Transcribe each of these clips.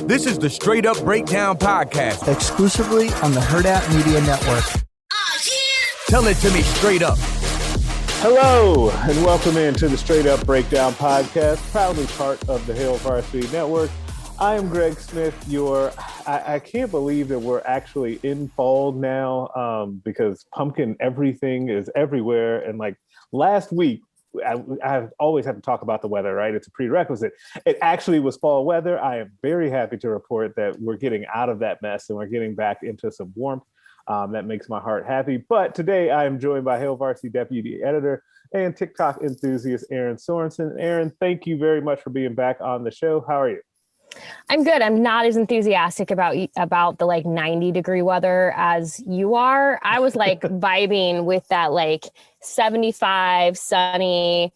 This is the Straight Up Breakdown Podcast. Exclusively on the Herd Out Media Network. Tell it to me straight up. Hello, and welcome into the Straight Up Breakdown Podcast, proudly part of the Hail Varsity Network. I am Greg Smith, I can't believe that we're actually in fall now because pumpkin everything is everywhere. And like last week, I always have to talk about the weather, right? It's a prerequisite. It actually was fall weather. I am very happy to report that we're getting out of that mess and we're getting back into some warmth. That makes my heart happy. But today I am joined by Hail Varsity Deputy Editor and TikTok enthusiast Aaron Sorensen. Aaron, thank you very much for being back on the show. How are you? I'm good. I'm not as enthusiastic about the like 90-degree weather as you are. I was like vibing with that like 75, sunny,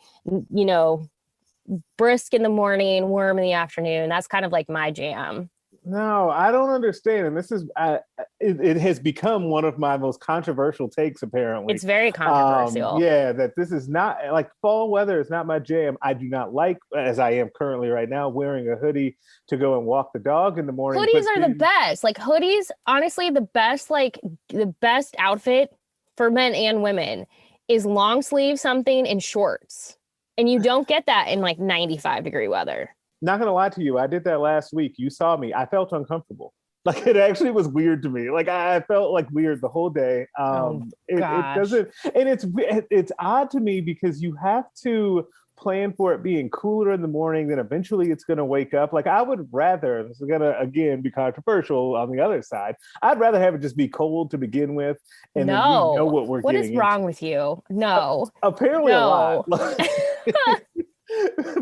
brisk in the morning, warm in the afternoon. That's kind of like my jam. No, I don't understand. And this is, it has become one of my most controversial takes, apparently. It's very controversial. That this is not, like fall weather is not my jam. I do not like, as I am currently right now, wearing a hoodie to go and walk the dog in the morning. Hoodies are the best. Like hoodies, honestly, the best outfit for men and women is long sleeve something and shorts. And you don't get that in like 95-degree weather. Not gonna lie to you, I did that last week. You saw me. I felt uncomfortable. Like it actually was weird to me. Like I felt like weird the whole day. It doesn't, and it's odd to me because you have to plan for it being cooler in the morning. Then eventually it's gonna wake up. Like I would rather. This is gonna again be controversial on the other side. I'd rather have it just be cold to begin with, and then we know what we're getting. What is wrong with you? No. Apparently a lot.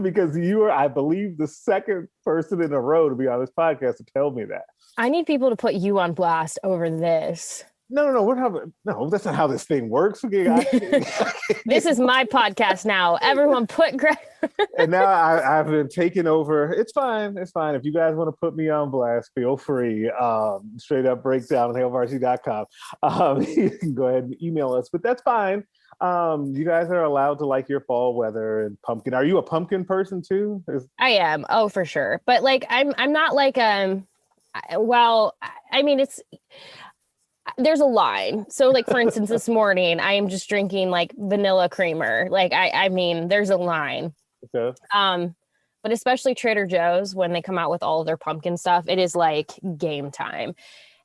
Because you are, I believe, the second person in a row to be on this podcast to tell me that. I need people to put you on blast over this. No, that's not how this thing works. This is my podcast now. Everyone put Greg. And now I've been taken over. It's fine. If you guys want to put me on blast, feel free. Straight Up Breakdown at hailvarsity.com. You can go ahead and email us, but that's fine. You guys are allowed to like your fall weather and pumpkin. Are you a pumpkin person too? I am. Oh, for sure. But like, I'm not like, there's a line. So like, for instance, this morning, I am just drinking like vanilla creamer. Like, I mean, there's a line. Okay. But especially Trader Joe's, when they come out with all of their pumpkin stuff, it is like game time.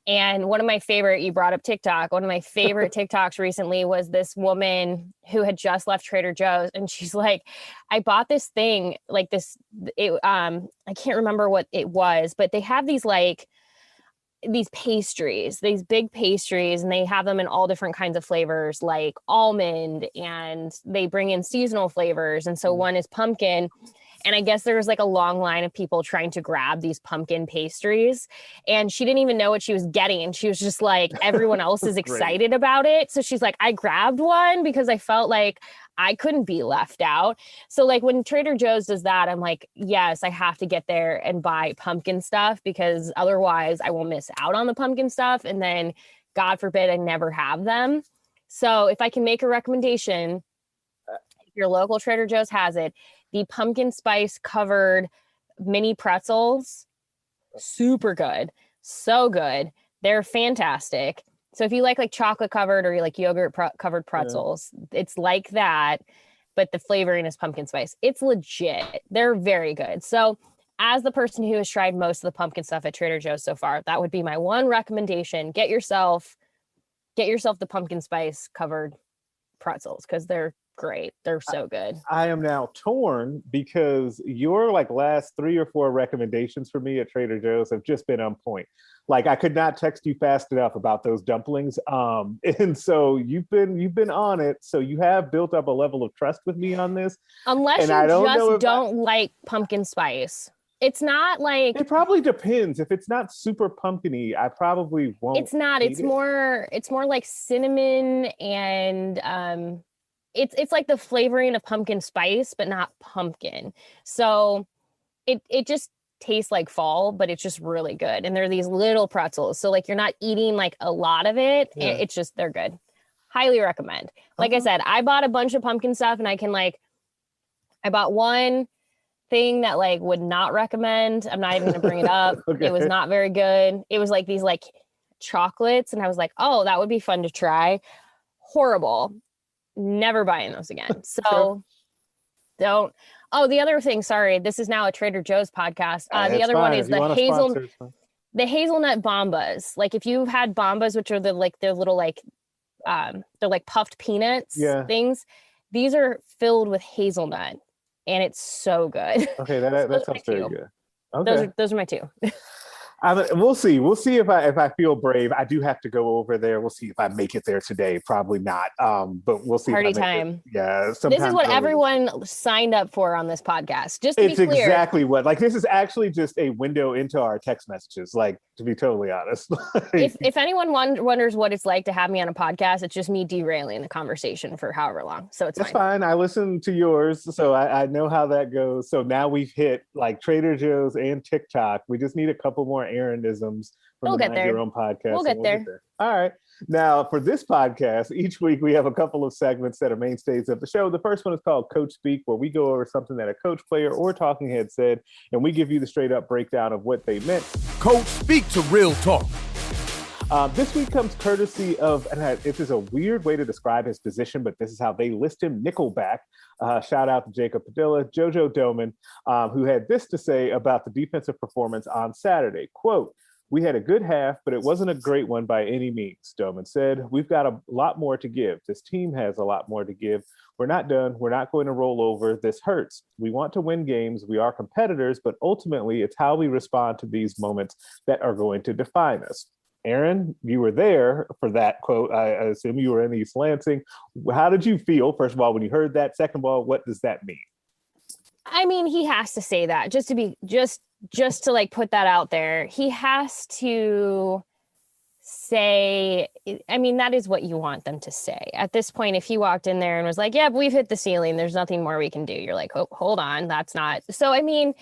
And one of my favorite, you brought up TikTok, one of my favorite TikToks recently was this woman who had just left Trader Joe's. And she's like, I bought this thing like this, I can't remember what it was, but they have these like, these pastries, these big pastries, and they have them in all different kinds of flavors, like almond, and they bring in seasonal flavors. And so one is pumpkin. And I guess there was like a long line of people trying to grab these pumpkin pastries. And she didn't even know what she was getting. And she was just like, everyone else is excited about it. So she's like, I grabbed one because I felt like I couldn't be left out. So like when Trader Joe's does that, I'm like, yes, I have to get there and buy pumpkin stuff because otherwise I will miss out on the pumpkin stuff. And then God forbid I never have them. So if I can make a recommendation, if your local Trader Joe's has it, the pumpkin spice covered mini pretzels, super good. So good. They're fantastic. So if you like chocolate covered or you like yogurt covered pretzels, it's like that, but the flavoring is pumpkin spice. It's legit. They're very good. So as the person who has tried most of the pumpkin stuff at Trader Joe's so far, that would be my one recommendation. Get yourself the pumpkin spice covered pretzels because they're great. They're so good. I am now torn because your like last 3 or 4 recommendations for me at Trader Joe's have just been on point. Like I could not text you fast enough about those dumplings. And so you've been on it. So you have built up a level of trust with me on this. Unless you don't like pumpkin spice. It's not like it probably depends. If it's not super pumpkin-y, I probably won't. It's not. It's more like cinnamon and it's like the flavoring of pumpkin spice, but not pumpkin. So it just tastes like fall, but it's just really good. And they're these little pretzels. So like you're not eating like a lot of it. Yeah. It's just, they're good. Highly recommend. Like I said, I bought a bunch of pumpkin stuff and I bought one thing that like would not recommend. I'm not even gonna bring it up. Okay. It was not very good. It was like these like chocolates, and I was like, oh, that would be fun to try. Horrible. Never buying those again. So don't. Oh, the other thing, sorry, this is now a Trader Joe's podcast. The other one is the hazelnut bombas. Like if you've had bombas, which are the like they're little like they're like puffed peanuts things. These are filled with hazelnut, and it's so good. Okay, that sounds very good. Okay, those are my two. We'll see. We'll see if I feel brave. I do have to go over there. We'll see if I make it there today. Probably not. But we'll see. Party time. Yeah. This is what everyone signed up for on this podcast. Just to be clear. It's exactly what. Like this is actually just a window into our text messages. Like to be totally honest. if anyone wonders what it's like to have me on a podcast, it's just me derailing the conversation for however long. So it's fine. I listened to yours, so I know how that goes. So now we've hit like Trader Joe's and TikTok. We just need a couple more Aaronisms from the Mind Your Own podcast. We'll get there. All right. Now, for this podcast, each week we have a couple of segments that are mainstays of the show. The first one is called Coach Speak, where we go over something that a coach, player, or talking head said, and we give you the straight up breakdown of what they meant. Coach Speak to Real Talk. This week comes courtesy of, and this is a weird way to describe his position, but this is how they list him, Nickelback. Shout out to Jacob Padilla, Jojo Doman, who had this to say about the defensive performance on Saturday. Quote, "We had a good half, but it wasn't a great one by any means," Doman said. "We've got a lot more to give. This team has a lot more to give. We're not done. We're not going to roll over. This hurts. We want to win games. We are competitors, but ultimately it's how we respond to these moments that are going to define us." Aaron, you were there for that quote. I assume you were in East Lansing. How did you feel, first of all, when you heard that? Second of all, what does that mean? I mean, he has to say that just to like put that out there. He has to say, I mean, that is what you want them to say. At this point, if he walked in there and was like, yeah, we've hit the ceiling, there's nothing more we can do. You're like, oh, hold on, that's not. So, I mean,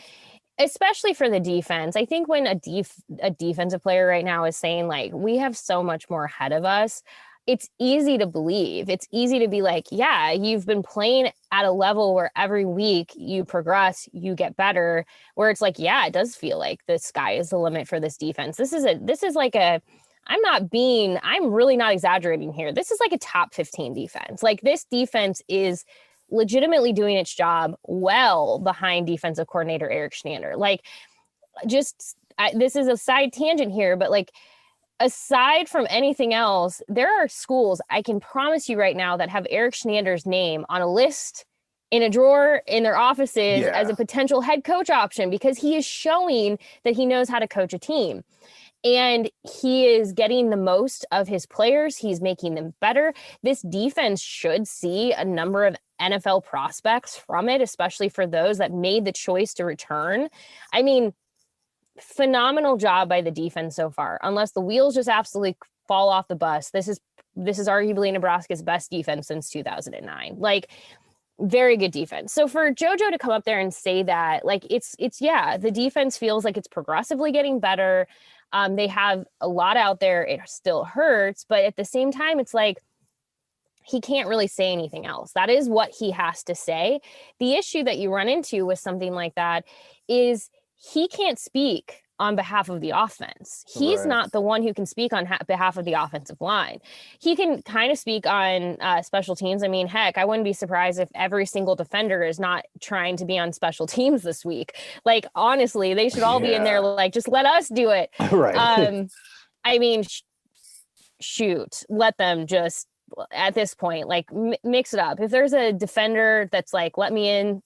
especially for the defense, I think when a defensive player right now is saying like, we have so much more ahead of us, it's easy to believe. It's easy to be like, yeah, you've been playing at a level where every week you progress, you get better, where it's like, yeah, it does feel like the sky is the limit for this defense. I'm really not exaggerating here. This is like a top 15 defense. Like this defense is legitimately doing its job well behind defensive coordinator Eric Schnander. Like this is a side tangent here, but like, aside from anything else, there are schools I can promise you right now that have Eric Schnander's name on a list in a drawer in their offices as a potential head coach option because he is showing that he knows how to coach a team. And he is getting the most of his players. He's making them better. This defense should see a number of NFL prospects from it, especially for those that made the choice to return. I mean, phenomenal job by the defense so far. Unless the wheels just absolutely fall off the bus, this is arguably Nebraska's best defense since 2009. Like, very good defense. So for JoJo to come up there and say that, like, it's the defense feels like it's progressively getting better. They have a lot out there. It still hurts, but at the same time, it's like he can't really say anything else. That is what he has to say. The issue that you run into with something like that is he can't speak on behalf of the offense. He's not the one who can speak on behalf of the offensive line. He can kind of speak on special teams. I mean, heck, I wouldn't be surprised if every single defender is not trying to be on special teams this week. Like, honestly, they should all be in there like, just let us do it. Right. I mean, shoot, let them just, at this point, like, mix it up. If there's a defender that's like, let me in,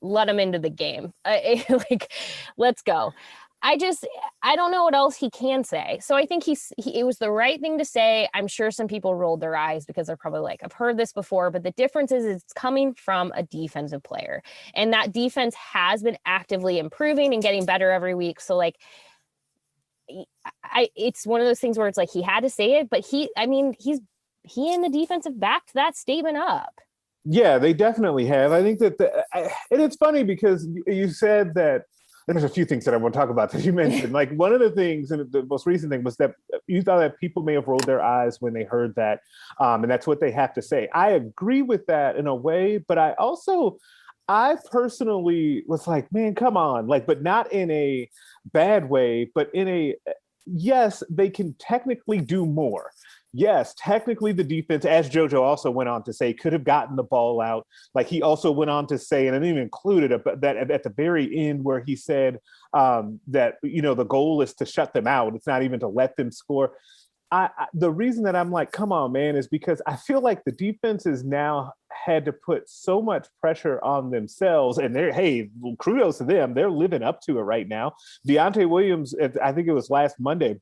let him into the game. Like, let's go. I don't know what else he can say. So I think it was the right thing to say. I'm sure some people rolled their eyes because they're probably like, I've heard this before, but the difference is it's coming from a defensive player, and that defense has been actively improving and getting better every week. So like, it's one of those things where it's like, he had to say it, but he and the defense have backed that statement up. Yeah, they definitely have. I think that, and it's funny because you said that there's a few things that I want to talk about that you mentioned. Like, one of the things, and the most recent thing, was that you thought that people may have rolled their eyes when they heard that, and that's what they have to say. I agree with that in a way, but I also, I personally was like, man, come on. Like, but not in a bad way, but in a, yes, they can technically do more. Yes, technically the defense, as JoJo also went on to say, could have gotten the ball out. Like he also went on to say, and I didn't even include it, but that at the very end where he said that, the goal is to shut them out. It's not even to let them score. The reason that I'm like, come on, man, is because I feel like the defense has now had to put so much pressure on themselves, and hey, kudos to them, they're living up to it right now. Deontay Williams, I think it was last Monday,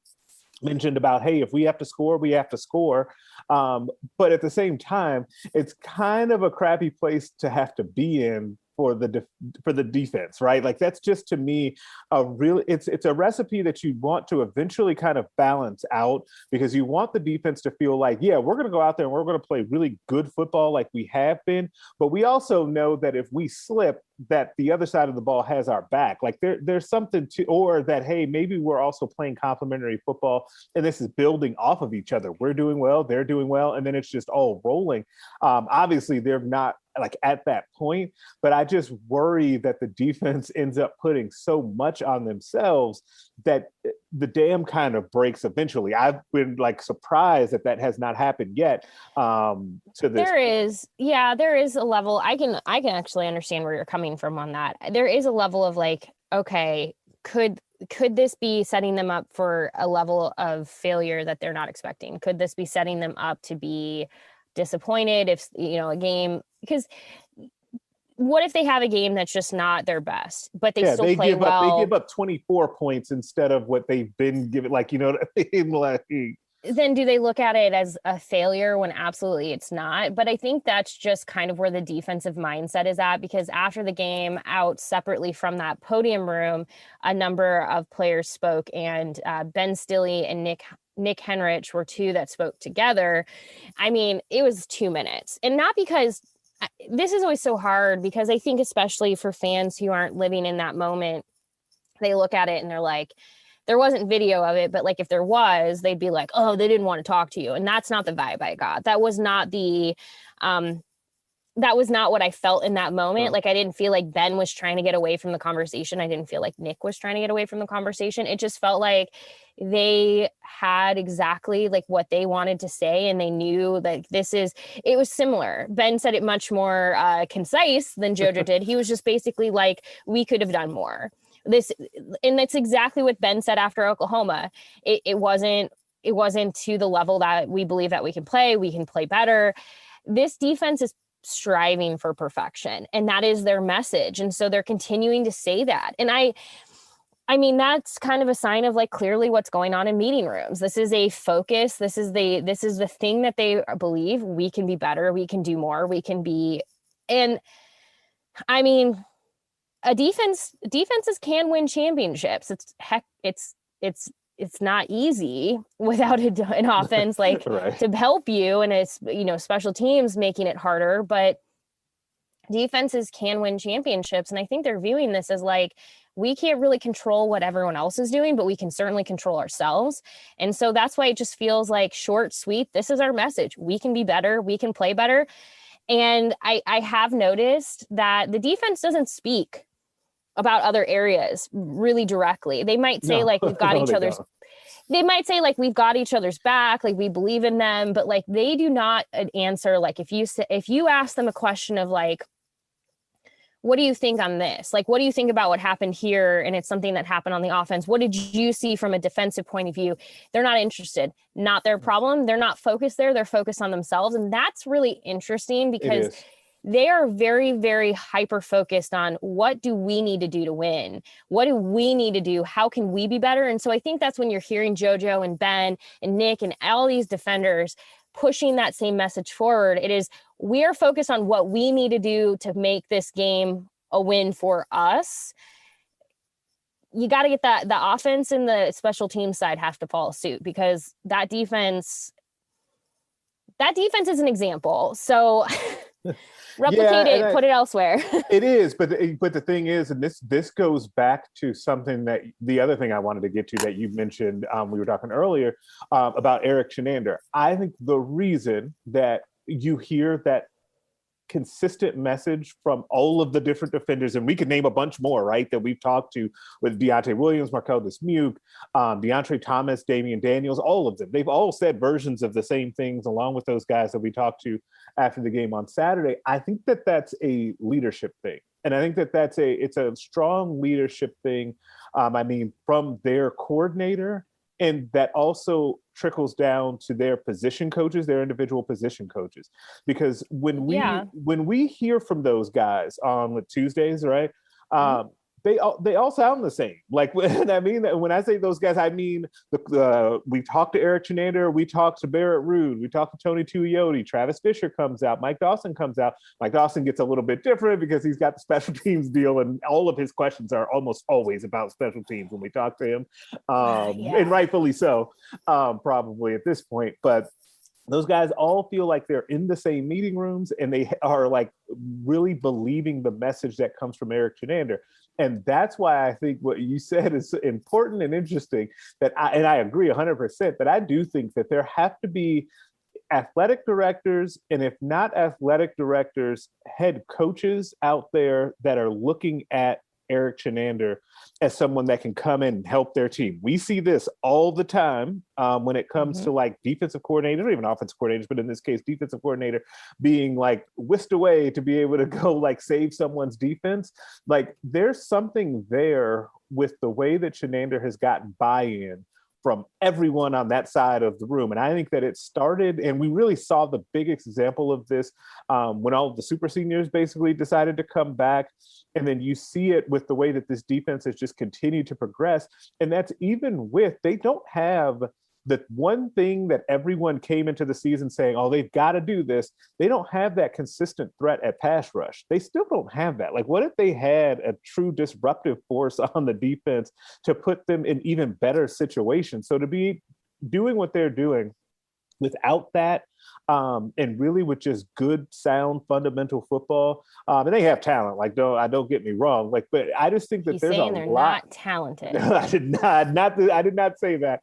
mentioned about, hey, if we have to score, we have to score. But at the same time, it's kind of a crappy place to have to be in for the defense, right? Like that's just to me it's a recipe that you want to eventually kind of balance out, because you want the defense to feel like, yeah, we're going to go out there and we're going to play really good football like we have been, but we also know that if we slip, that the other side of the ball has our back. Like there's something to, or that, hey, maybe we're also playing complementary football and this is building off of each other. We're doing well, they're doing well, and then it's just all rolling. Obviously they're not like at that point, but I just worry that the defense ends up putting so much on themselves that the dam kind of breaks eventually. I've been like surprised that has not happened yet. To this, there is a level. I can actually understand where you're coming from on that. There is a level of like, okay, could this be setting them up for a level of failure that they're not expecting? Could this be setting them up to be disappointed if a game, because what if they have a game that's just not their best, but they still play well? They give up 24 points instead of what they've been given. Like, like, then do they look at it as a failure when absolutely it's not? But I think that's just kind of where the defensive mindset is at, because after the game, out separately from that podium room, a number of players spoke, and Ben Stilley and Nick Henrich were two that spoke together. I mean, it was 2 minutes, and not because this is always so hard, because I think especially for fans who aren't living in that moment, they look at it and they're like, there wasn't video of it, but like if there was, they'd be like, oh, they didn't want to talk to you. And that's not the vibe I got. That was not what I felt in that moment. No. Like I didn't feel like Ben was trying to get away from the conversation. I didn't feel like Nick was trying to get away from the conversation. It just felt like they had exactly like what they wanted to say, and they knew that it was similar. Ben said it much more concise than JoJo did. He was just basically like, we could have done more. And that's exactly what Ben said after Oklahoma. It wasn't to the level that we believe that we can play better. This defense is striving for perfection, and that is their message. And so they're continuing to say that. And I mean, that's kind of a sign of like clearly what's going on in meeting rooms. This is a focus. This is the thing that they believe. We can be better. We can do more. We can be. And I mean, defenses can win championships. It's not easy without an offense like right. to help you, and it's special teams making it harder, but defenses can win championships. And I think they're viewing this as like, we can't really control what everyone else is doing, but we can certainly control ourselves. And so that's why it just feels like short, sweet. This is our message. We can be better. We can play better. And I have noticed that the defense doesn't speak about other areas really directly. They might say like, we've got they might say like, we've got each other's back, like we believe in them, but like they do not answer. Like if you ask them a question of like, what do you think on this? Like, what do you think about what happened here? And it's something that happened on the offense. What did you see from a defensive point of view? They're not interested. Not their problem. They're not focused there. They're focused on themselves. And that's really interesting, because they are very, very hyper-focused on what do we need to do to win? What do we need to do? How can we be better? And so I think that's when you're hearing JoJo and Ben and Nick and all these defenders pushing that same message forward. It is, we are focused on what we need to do to make this game a win for us. You got to get the offense and the special team side have to follow suit, because that defense is an example. So replicate it, put it elsewhere. It is, but the thing is, and this goes back to something that the other thing I wanted to get to that you mentioned, we were talking earlier about Eric Shenander. I think the reason that you hear that consistent message from all of the different defenders, and we could name a bunch more, right, that we've talked to with Deontay Williams, Markel Dismuke, DeAndre Thomas, Damian Daniels, all of them. They've all said versions of the same things along with those guys that we talked to after the game on Saturday. I think that that's a leadership thing. And I think that it's a strong leadership thing. From their coordinator, and that also trickles down to their position coaches, their individual position coaches. Because when we hear from those guys on Tuesdays, right? They all sound the same. Like, when I say those guys, I mean we talked to Eric Chenander, we talked to Barrett Ruud, we talked to Tony Tuioti, Travis Fisher comes out, Mike Dawson comes out. Mike Dawson gets a little bit different because he's got the special teams deal, and all of his questions are almost always about special teams when we talk to him, and rightfully so, probably at this point. But those guys all feel like they're in the same meeting rooms, and they are like really believing the message that comes from Eric Chenander. And that's why I think what you said is important and interesting, and I agree 100%, but I do think that there have to be athletic directors, and if not athletic directors, head coaches out there that are looking at Eric Chenander as someone that can come in and help their team. We see this all the time when it comes to like defensive coordinators, or even offensive coordinators, but in this case, defensive coordinator being like whisked away to be able to go like save someone's defense. Like, there's something there with the way that Chenander has gotten buy-in from everyone on that side of the room. And I think that it started, and we really saw the biggest example of this when all of the super seniors basically decided to come back. And then you see it with the way that this defense has just continued to progress. And that's even with, they don't have the one thing that everyone came into the season saying, oh, they've got to do this. They don't have that consistent threat at pass rush. They still don't have that. Like, what if they had a true disruptive force on the defense to put them in even better situations? So to be doing what they're doing without that, and really with just good, sound, fundamental football, and they have talent. Like, don't get me wrong. Like, but I just think that He's there's saying a they're lot. not talented. I did not say that,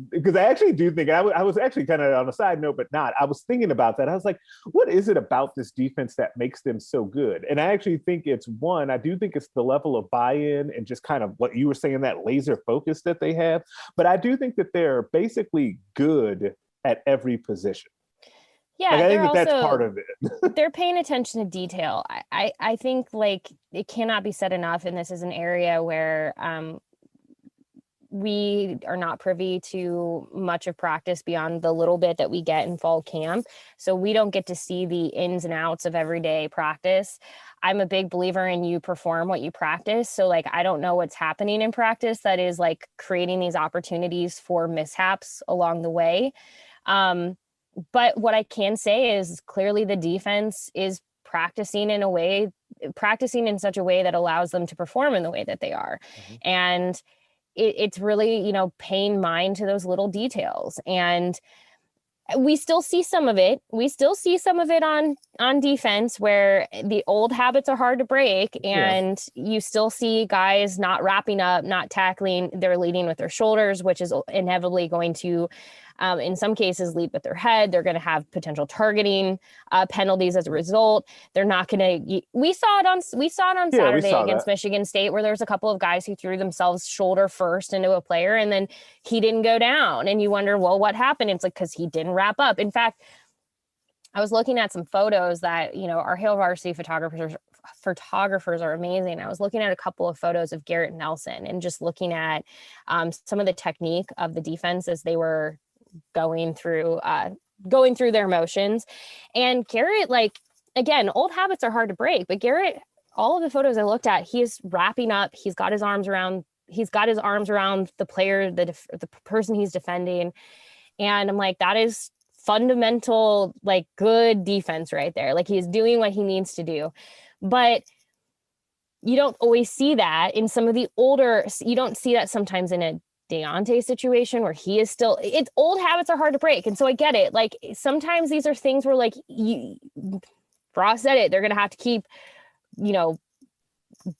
because I actually do think I was actually kind of on a side note, but not. I was thinking about that. I was like, what is it about this defense that makes them so good? And I actually think it's one. I do think it's the level of buy-in and just kind of what you were saying, that laser focus that they have. But I do think that they're basically good at every position. Yeah, like, I think also, that's part of it. They're paying attention to detail. I think, like, it cannot be said enough, and this is an area where we are not privy to much of practice beyond the little bit that we get in fall camp. So we don't get to see the ins and outs of everyday practice. I'm a big believer in you perform what you practice. So, like, I don't know what's happening in practice that is like creating these opportunities for mishaps along the way. But what I can say is clearly the defense is practicing in such a way that allows them to perform in the way that they are. And it's really, paying mind to those little details. And we still see some of it. We still see some of it on defense, where the old habits are hard to break, and you still see guys not wrapping up, not tackling. They're leading with their shoulders, which is inevitably going to, in some cases, lead with their head. They're going to have potential targeting penalties as a result. They're not going to. We saw it on Saturday against Michigan State, where there's a couple of guys who threw themselves shoulder first into a player, and then he didn't go down. And you wonder, well, what happened? It's like, because he didn't wrap up. In fact, I was looking at some photos that, our Hail Varsity photographers are amazing. I was looking at a couple of photos of Garrett Nelson and just looking at some of the technique of the defense as they were going through their motions. And Garrett, like, again, old habits are hard to break, but Garrett, all of the photos I looked at, he is wrapping up. He's got his arms around the player, the person he's defending. And I'm like, that is fundamental, like, good defense right there. Like, he's doing what he needs to do. But you don't always see that in some of the older, you don't see that sometimes in a Deontay situation where he is still, it's old habits are hard to break. And so I get it. Like, sometimes these are things where, like, Frost said it, they're going to have to keep,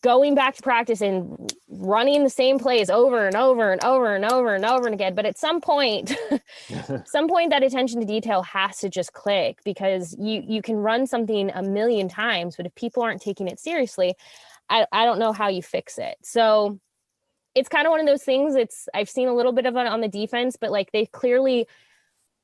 going back to practice and running the same plays over and over and over and over and over and again. But at some point, that attention to detail has to just click, because you can run something a million times, but if people aren't taking it seriously, I don't know how you fix it. So it's kind of one of those things. I've seen a little bit of it on the defense, but like they clearly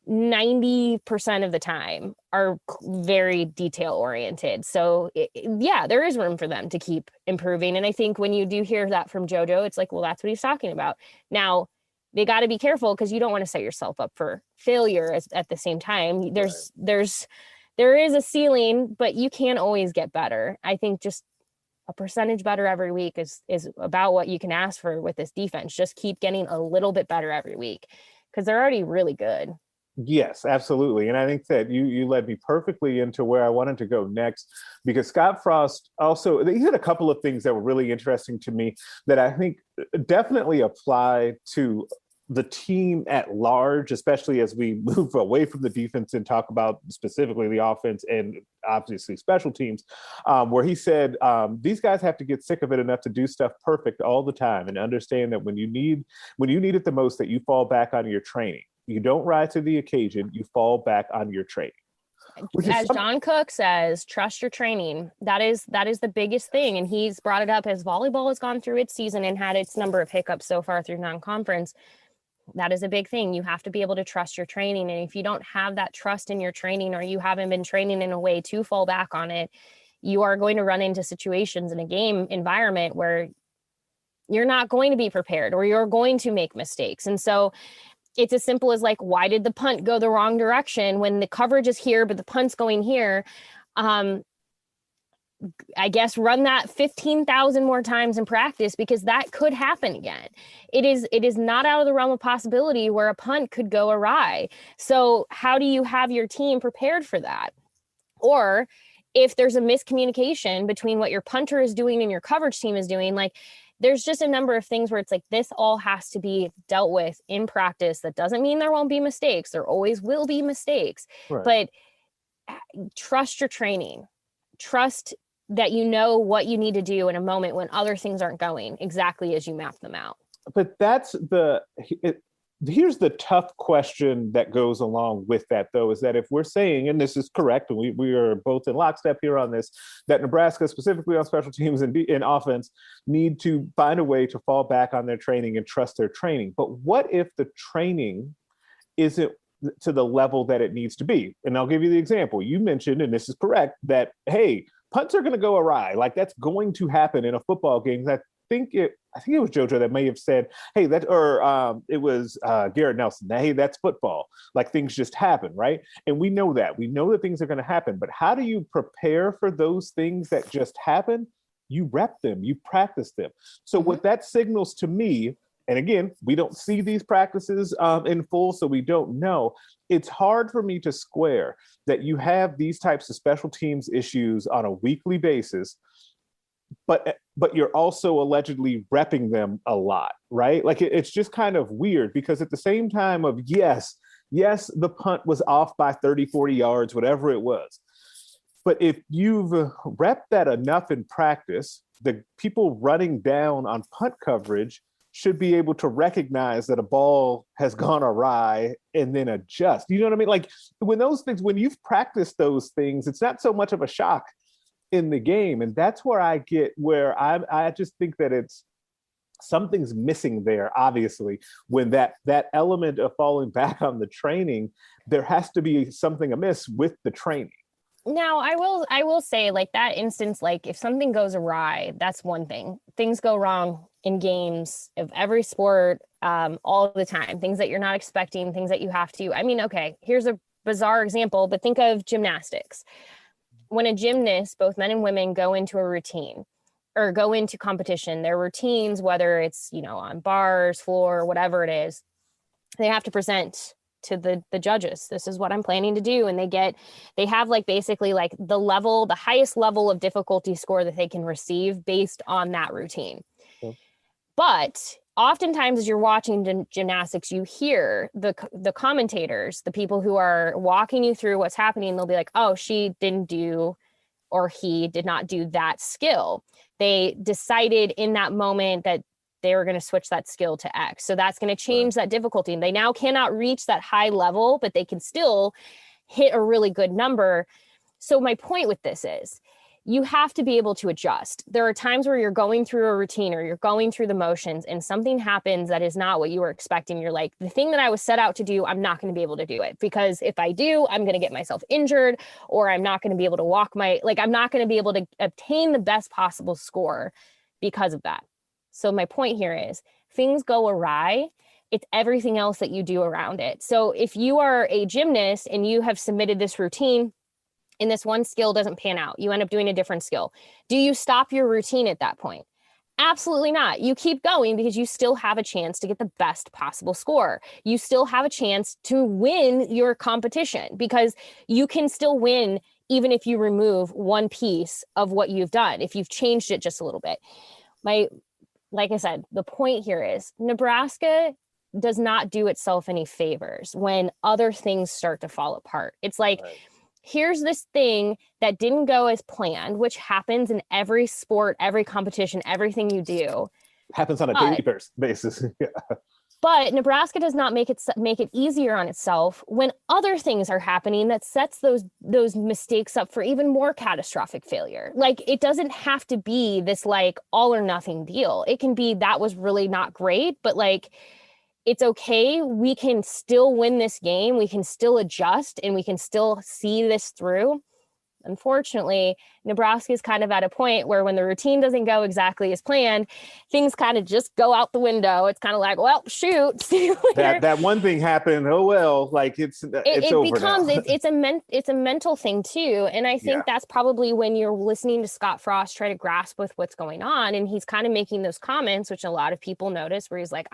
90% of the time are very detail oriented. So yeah, there is room for them to keep improving. And I think when you do hear that from JoJo, it's like, well, that's what he's talking about. Now they got to be careful, because you don't want to set yourself up for failure at the same time. There is a ceiling, but you can always get better. I think just a percentage better every week is about what you can ask for with this defense. Just keep getting a little bit better every week, because they're already really good. Yes, absolutely. And I think that you led me perfectly into where I wanted to go next, because Scott Frost also, he had a couple of things that were really interesting to me that I think definitely apply to the team at large, especially as we move away from the defense and talk about specifically the offense and obviously special teams, where he said these guys have to get sick of it enough to do stuff perfect all the time, and understand that when you need it the most, that you fall back on your training. You don't rise to the occasion, you fall back on your training. As John Cook says, trust your training. That is the biggest thing. And he's brought it up as volleyball has gone through its season and had its number of hiccups so far through non-conference. That is a big thing. You have to be able to trust your training. And if you don't have that trust in your training, or you haven't been training in a way to fall back on it, you are going to run into situations in a game environment where you're not going to be prepared, or you're going to make mistakes. And so it's as simple as like, why did the punt go the wrong direction when the coverage is here, but the punt's going here? I guess run that 15,000 more times in practice, because that could happen again. It is not out of the realm of possibility where a punt could go awry. So how do you have your team prepared for that? Or if there's a miscommunication between what your punter is doing and your coverage team is doing, like, there's just a number of things where it's like, this all has to be dealt with in practice. That doesn't mean there won't be mistakes. There always will be mistakes, right. But trust your training. Trust that you know what you need to do in a moment when other things aren't going exactly as you map them out. But here's the tough question that goes along with that, though, is that if we're saying, and this is correct, and we are both in lockstep here on this, that Nebraska, specifically on special teams and in offense, need to find a way to fall back on their training and trust their training. But what if the training isn't to the level that it needs to be? And I'll give you the example. You mentioned, and this is correct, that, hey, punts are going to go awry. Like, that's going to happen in a football game. I think it was JoJo that may have said, hey, it was Garrett Nelson, hey, that's football. Like, things just happen, right? And we know that things are going to happen. But how do you prepare for those things that just happen? You rep them, you practice them. So what that signals to me, and again, we don't see these practices in full, so we don't know. It's hard for me to square that you have these types of special teams issues on a weekly basis, but you're also allegedly repping them a lot, right? Like, it's just kind of weird, because at the same time of, yes, the punt was off by 30, 40 yards, whatever it was. But if you've repped that enough in practice, the people running down on punt coverage should be able to recognize that a ball has gone awry and then adjust. You know what I mean? Like, when you've practiced those things, it's not so much of a shock in the game. And that's where I just think that something's missing there, obviously, when that element of falling back on the training, there has to be something amiss with the training. Now, I will say, like, that instance, like, if something goes awry, that's one thing. Things go wrong in games of every sport all the time. Things that you're not expecting, things that you have to. I mean, okay, here's a bizarre example, but think of gymnastics. When a gymnast, both men and women, go into a routine or go into competition, their routines, whether it's, on bars, floor, whatever it is, they have to present to the judges. This is what I'm planning to do. And they have like basically like the highest level of difficulty score that they can receive based on that routine. Okay. But oftentimes as you're watching gymnastics, you hear the commentators, the people who are walking you through what's happening. They'll be like, oh, she didn't do, or he did not do that skill. they decided in that moment that they were going to switch that skill to X. So that's going to change that difficulty. And they now cannot reach that high level, but they can still hit a really good number. So my point with this is you have to be able to adjust. There are times where you're going through a routine or you're going through the motions and something happens that is not what you were expecting. You're like, the thing that I was set out to do, I'm not going to be able to do it, because if I do, I'm going to get myself injured, or I'm not going to be able to I'm not going to be able to obtain the best possible score because of that. So my point here is things go awry. It's everything else that you do around it. So if you are a gymnast and you have submitted this routine and this one skill doesn't pan out, you end up doing a different skill. Do you stop your routine at that point? Absolutely not. You keep going because you still have a chance to get the best possible score. You still have a chance to win your competition, because you can still win even if you remove one piece of what you've done, if you've changed it just a little bit. Like I said, the point here is Nebraska does not do itself any favors when other things start to fall apart. It's like, here's this thing that didn't go as planned, which happens in every sport, every competition, everything you do. Happens on a daily basis. Yeah. But Nebraska does not make it easier on itself when other things are happening that sets those mistakes up for even more catastrophic failure. Like, it doesn't have to be this like all or nothing deal. It can be that was really not great, but like, it's okay. We can still win this game. We can still adjust and we can still see this through. Unfortunately, Nebraska is kind of at a point where when the routine doesn't go exactly as planned, things kind of just go out the window. It's kind of like, well, shoot, see you later. That one thing happened. Oh well, like it's over becomes now. it's a mental thing too. And I think that's probably when you're listening to Scott Frost try to grasp with what's going on, and he's kind of making those comments, which a lot of people notice, where he's like,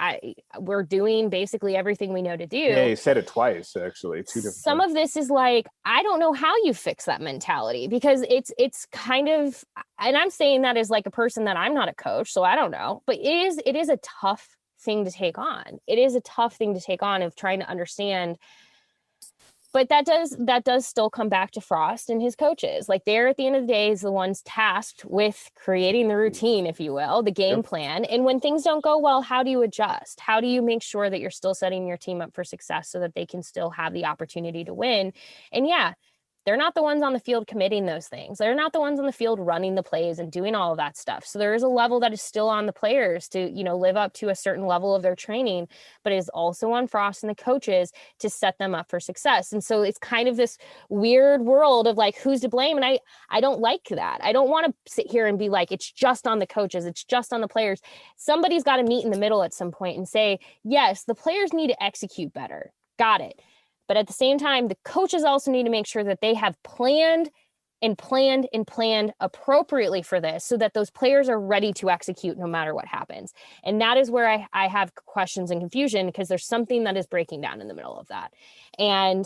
we're doing basically everything we know to do. Yeah, he said it twice actually. Two different Some of this is like, I don't know how you fix that mentality, because it's kind of, and I'm saying that as like a person that I'm not a coach, so I don't know, but it is a tough thing to take on. It is a tough thing to take on of trying to understand. But that does still come back to Frost and his coaches. Like, they're at the end of the day is the ones tasked with creating the routine, if you will, the game plan. And when things don't go well, how do you adjust? How do you make sure that you're still setting your team up for success so that they can still have the opportunity to win? And they're not the ones on the field committing those things. They're not the ones on the field running the plays and doing all of that stuff. So there is a level that is still on the players to, live up to a certain level of their training, but it is also on Frost and the coaches to set them up for success. And so it's kind of this weird world of like, who's to blame? And I don't like that. I don't want to sit here and be like, it's just on the coaches. It's just on the players. Somebody's got to meet in the middle at some point and say, yes, the players need to execute better. Got it. But at the same time, the coaches also need to make sure that they have planned appropriately for this, so that those players are ready to execute no matter what happens. And that is where I have questions and confusion, because there's something that is breaking down in the middle of that. And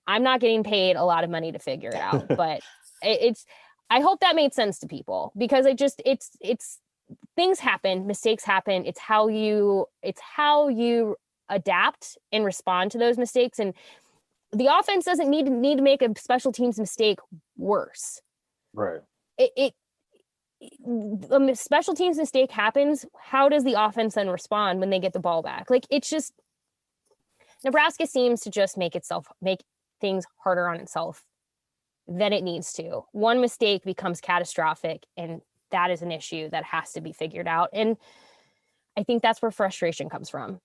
I'm not getting paid a lot of money to figure it out, but I hope that made sense to people, because it's things happen, mistakes happen. It's how you adapt and respond to those mistakes. And the offense doesn't need to make a special teams mistake worse. Right. A special teams mistake happens. How does the offense then respond when they get the ball back? Like, it's just, Nebraska seems to just make things harder on itself than it needs to. One mistake becomes catastrophic, and that is an issue that has to be figured out. And I think that's where frustration comes from.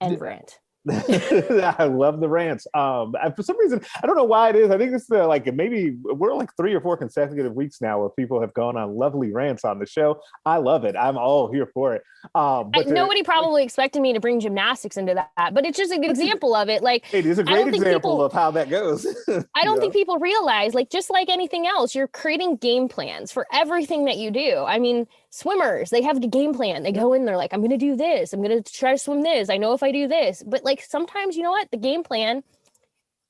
And rant. I love the rants. For some reason, I don't know why it is. I think it's maybe we're like 3 or 4 consecutive weeks now where people have gone on lovely rants on the show. I love it. I'm all here for it. But nobody probably expected me to bring gymnastics into that, but it's just a good example of it. Like, it is a great example of how that goes. I don't think people realize, like, just like anything else, you're creating game plans for everything that you do. I mean, swimmers, they have a game plan. They go in, they're like, I'm going to do this. I'm going to try to swim this. I know if I do this, but like, sometimes, you know what? The game plan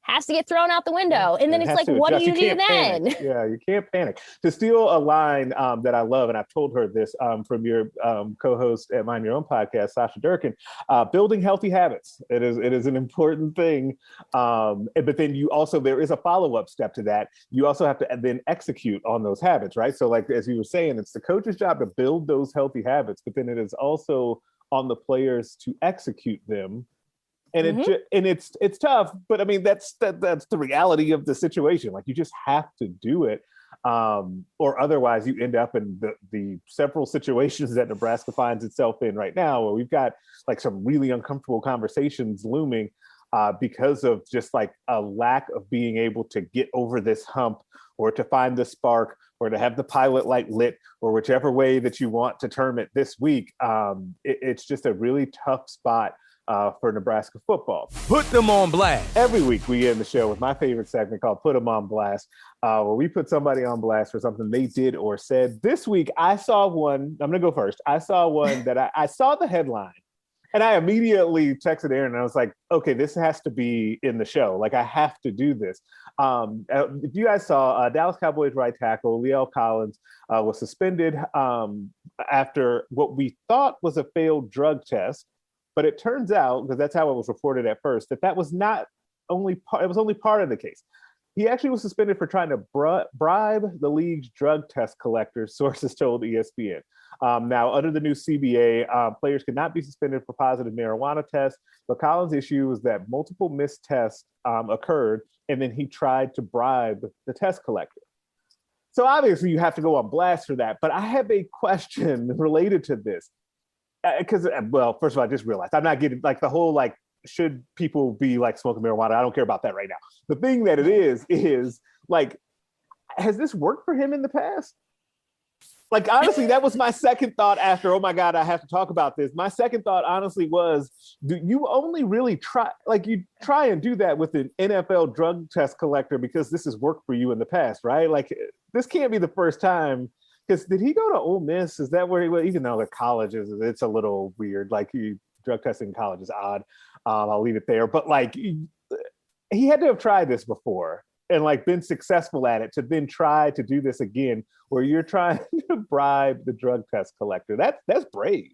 has to get thrown out the window. And then it's like, what do you do then? Yeah, you can't panic. To steal a line that I love, and I've told her this from your co-host at Mind Your Own podcast, Sasha Durkin, building healthy habits. It is an important thing. But then there is a follow-up step to that. You also have to then execute on those habits, right? So like, as you were saying, it's the coach's job to build those healthy habits, but then it is also on the players to execute them. And it's tough, but I mean, that's the reality of the situation. Like, you just have to do it. Or otherwise you end up in the several situations that Nebraska finds itself in right now, where we've got like some really uncomfortable conversations looming because of just like a lack of being able to get over this hump, or to find the spark, or to have the pilot light lit, or whichever way that you want to term it this week. It's just a really tough spot for Nebraska football. Put them on blast. Every week we end the show with my favorite segment called Put Them on Blast, where we put somebody on blast for something they did or said. This week I saw one. I'm going to go first. I saw one that I saw the headline, and I immediately texted Aaron, and I was like, okay, this has to be in the show. Like, I have to do this. If you guys saw, Dallas Cowboys right tackle Leo Collins was suspended after what we thought was a failed drug test. But it turns out, because that's how it was reported at first, that was not only part. It was only part of the case. He actually was suspended for trying to bribe the league's drug test collector, sources told ESPN. Now, under the new CBA, players could not be suspended for positive marijuana tests. But Collins' issue was that multiple missed tests occurred, and then he tried to bribe the test collector. So obviously, you have to go on blast for that. But I have a question related to this. Because, well, first of all, I just realized I'm not getting like the whole, like, should people be like smoking marijuana? I don't care about that right now. The thing that it is like, has this worked for him in the past? Like, honestly, that was my second thought after, oh my God, I have to talk about this. My second thought, honestly, was, do you only really try and do that with an NFL drug test collector because this has worked for you in the past, right? Like, this can't be the first time. Because did he go to Ole Miss? Is that where he went? Even though the college it's a little weird. Like, drug testing in college is odd. I'll leave it there. But like, he had to have tried this before and like been successful at it, to then try to do this again, where you're trying to bribe the drug test collector. That's brave.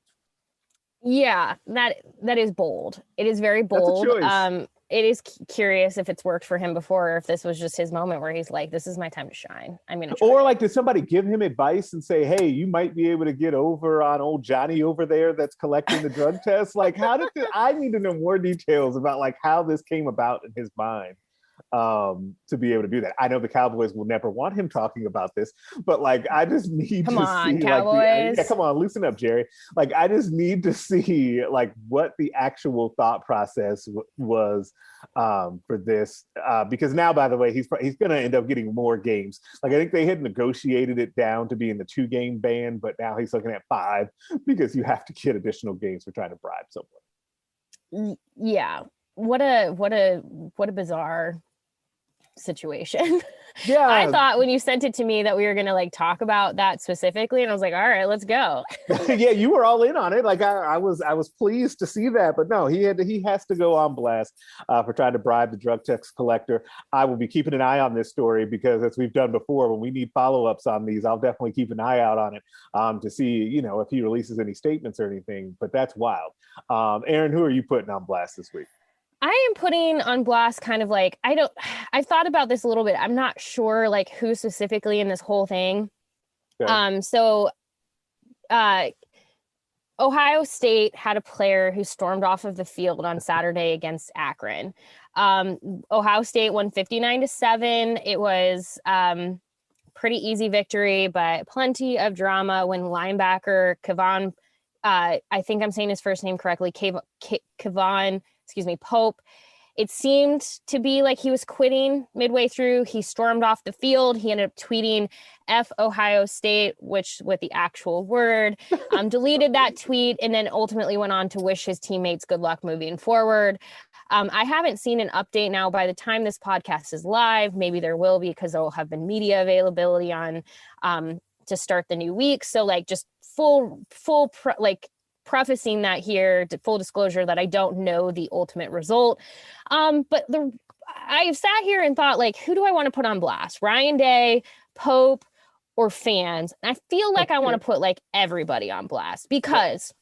Yeah, that is bold. It is very bold. That's a choice. It is curious if it's worked for him before, or if this was just his moment where he's like, this is my time to shine. I'm going to try. Or like, did somebody give him advice and say, hey, you might be able to get over on old Johnny over there that's collecting the drug tests? Like, I need to know more details about like how this came about in his mind. To be able to do that. I know the Cowboys will never want him talking about this, but like, I just need come to on, see Cowboys. come on, loosen up, Jerry. Like, I just need to see like what the actual thought process was for this, because now, by the way, he's going to end up getting more games. Like, I think they had negotiated it down to be in the 2-game ban, but now he's looking at 5 because you have to get additional games for trying to bribe someone. Yeah, what a bizarre situation. Yeah, I thought when you sent it to me that we were going to like talk about that specifically, and I was like, all right, let's go. Yeah, you were all in on it. Like, I was pleased to see that, but no, he has to go on blast for trying to bribe the drug test collector. I will be keeping an eye on this story, because as we've done before, when we need follow-ups on these, I'll definitely keep an eye out on it to see, if he releases any statements or anything. But that's wild. Aaron, who are you putting on blast this week? I am putting on blast kind of like, I've thought about this a little bit. I'm not sure like who specifically in this whole thing. Okay. Ohio State had a player who stormed off of the field on Saturday against Akron. Ohio State won 59-7. It was pretty easy victory, but plenty of drama when linebacker Kevon, I think I'm saying his first name correctly, Kevon, Pope. It seemed to be like he was quitting midway through. He stormed off the field. He ended up tweeting F Ohio State, which with the actual word, deleted that tweet, and then ultimately went on to wish his teammates good luck moving forward. I haven't seen an update now. By the time this podcast is live, maybe there will be, because there will have been media availability on to start the new week. So like just prefacing that here, full disclosure that I don't know the ultimate result. But I've sat here and thought, like, who do I want to put on blast? Ryan Day, Pope, or fans? And I feel like I want to put like everybody on blast because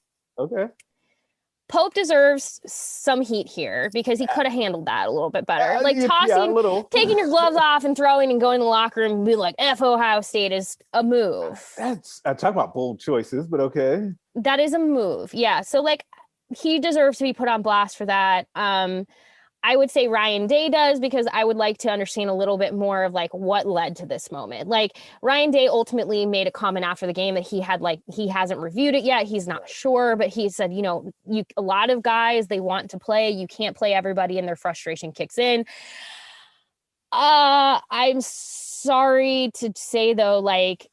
Pope deserves some heat here because he could have handled that a little bit better. Like taking your gloves off and throwing and going to the locker room and be like, F Ohio State is a move. I talk about bold choices, but okay. That is a move. Yeah. So like he deserves to be put on blast for that. I would say Ryan Day does because I would like to understand a little bit more of like what led to this moment. Like Ryan Day ultimately made a comment after the game that he hasn't reviewed it yet. He's not sure, but he said, a lot of guys, they want to play. You can't play everybody and their frustration kicks in. I'm sorry to say though, like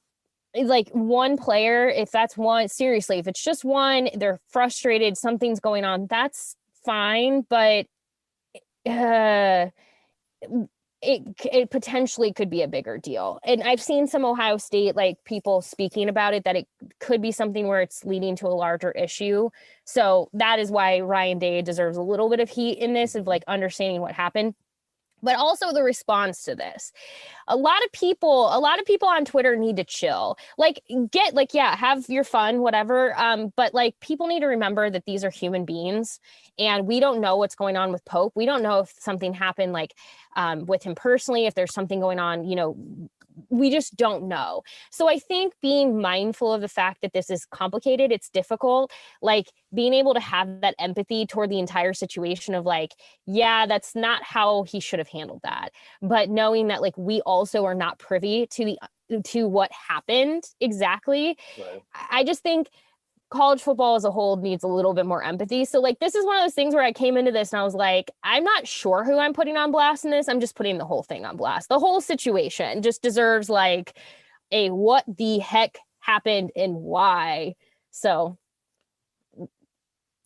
one player, if that's one, seriously, if it's just one, they're frustrated, something's going on, that's fine. But it potentially could be a bigger deal. And I've seen some Ohio State like people speaking about it, that it could be something where it's leading to a larger issue. So that is why Ryan Day deserves a little bit of heat in this, of like understanding what happened. But also the response to this. A lot of people on Twitter need to chill. Have your fun, whatever. But like people need to remember that these are human beings and we don't know what's going on with Pope. We don't know if something happened with him personally, if there's something going on, we just don't know. So I think being mindful of the fact that this is complicated, it's difficult, like being able to have that empathy toward the entire situation of like, yeah, that's not how he should have handled that. But knowing that like we also are not privy to what happened exactly. Right. I just think college football as a whole needs a little bit more empathy. So like, this is one of those things where I came into this and I was like, I'm not sure who I'm putting on blast in this. I'm just putting the whole thing on blast. The whole situation just deserves like a what the heck happened and why. So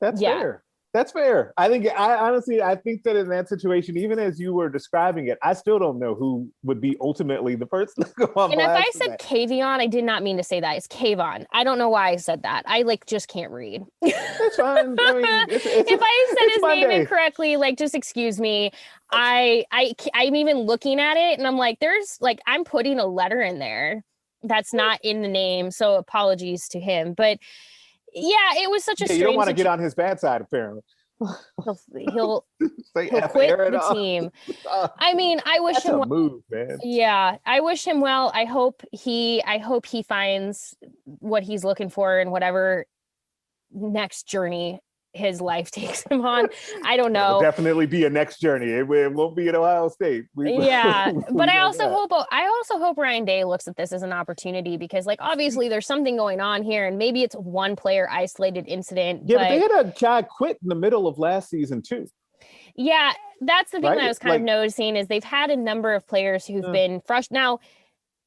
that's fair. That's fair. I think that in that situation, even as you were describing it, I still don't know who would be ultimately the person to go on blast. And if I said Kavion, I did not mean to say that. It's Kayvon. I don't know why I said that. I just can't read. That's fine. I mean, if I said his name incorrectly, just excuse me. I'm even looking at it and I'm like, I'm putting a letter in there that's not in the name. So apologies to him. But yeah, it was such a strange. You don't want to get on his bad side, apparently. He'll quit the team. I mean, I wish him well. Move, man. Yeah, I wish him well. I hope he finds what he's looking for in whatever next journey his life takes him on. I don't know. It'll definitely be a next journey. It won't be at Ohio State. But I also hope Ryan Day looks at this as an opportunity because obviously there's something going on here and maybe it's one player isolated incident. Yeah, but they had a guy quit in the middle of last season too. Yeah, that's the thing that I was kind of noticing is they've had a number of players who've been frustrated. Now,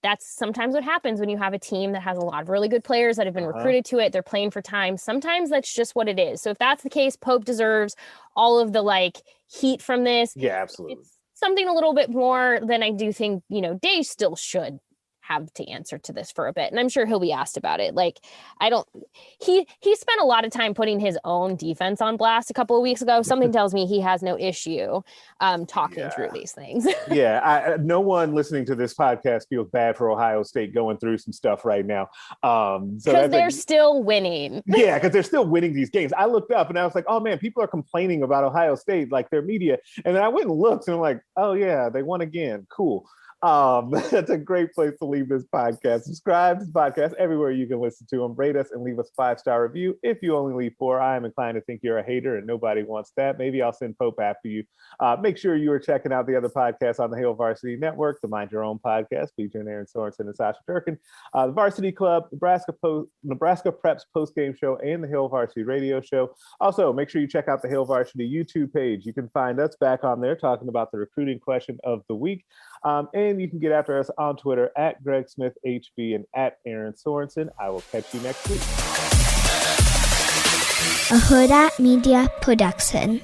that's sometimes what happens when you have a team that has a lot of really good players that have been recruited to it. They're playing for time. Sometimes that's just what it is. So if that's the case, Pope deserves all of the heat from this. Yeah, absolutely. It's something a little bit more than I do think, Day still should have to answer to this for a bit. And I'm sure he'll be asked about it. He spent a lot of time putting his own defense on blast a couple of weeks ago. Something tells me he has no issue talking through these things. No one listening to this podcast feels bad for Ohio State going through some stuff right now. Because they're still winning. Yeah, because they're still winning these games. I looked up and I was like, oh man, people are complaining about Ohio State, their media. And then I went and looked and I'm like, oh yeah, they won again. Cool. That's a great place to leave this podcast. Subscribe to this podcast everywhere you can listen to them. Rate us and leave us a 5-star review. If you only leave 4, I am inclined to think you're a hater and nobody wants that. Maybe I'll send Pope after you. Make sure you are checking out the other podcasts on the Hail Varsity Network, the Mind Your Own podcast featuring Aaron Sorensen and Sasha Durkin, the Varsity Club, Nebraska Preps postgame show, and the Hail Varsity radio show. Also, make sure you check out the Hail Varsity YouTube page. You can find us back on there talking about the recruiting question of the week. And you can get after us on Twitter at Greg Smith HB and at Aaron Sorensen. I will catch you next week. A Huda Media Production.